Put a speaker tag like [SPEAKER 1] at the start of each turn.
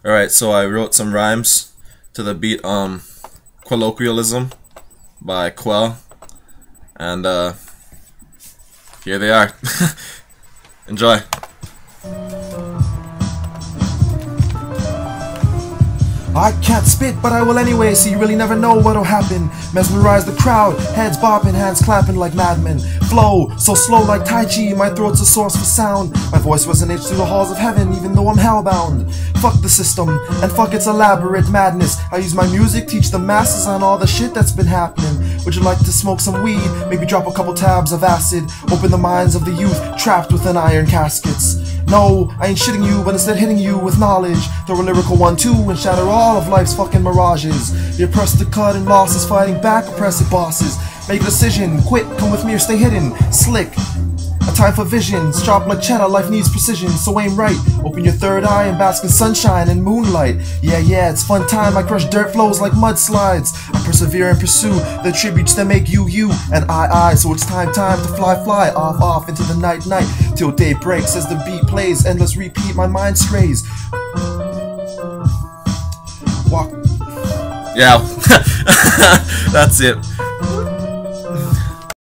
[SPEAKER 1] Alright, so I wrote some rhymes to the beat Colloquialism by Quell, and here they are. Enjoy.
[SPEAKER 2] I can't spit, but I will anyway, so you really never know what'll happen. Mesmerize the crowd, heads bobbing, hands clapping like madmen. Flow, so slow like Tai Chi, my throat's a source for sound. My voice resonates through the halls of heaven, even though I'm hellbound. Fuck the system, and fuck its elaborate madness. I use my music, teach the masses on all the shit that's been happening. Would you like to smoke some weed? Maybe drop a couple tabs of acid. Open the minds of the youth, trapped within iron caskets. No, I ain't shitting you, but instead hitting you with knowledge. Throw a lyrical 1-2 and shatter all of life's fucking mirages. The oppressed are cut and losses, fighting back oppressive bosses. Make a decision, quit, come with me or stay hidden. Slick, a time for vision. Sharp like cheddar, life needs precision, so aim right. Open your third eye and bask in sunshine and moonlight. Yeah, it's fun time, I crush dirt flows like mudslides. I persevere and pursue the tributes that make you, you, and I. So it's time to fly, off into the night, till day breaks as the beat plays. Endless repeat, my mind strays. Walk.
[SPEAKER 1] Yeah, that's it.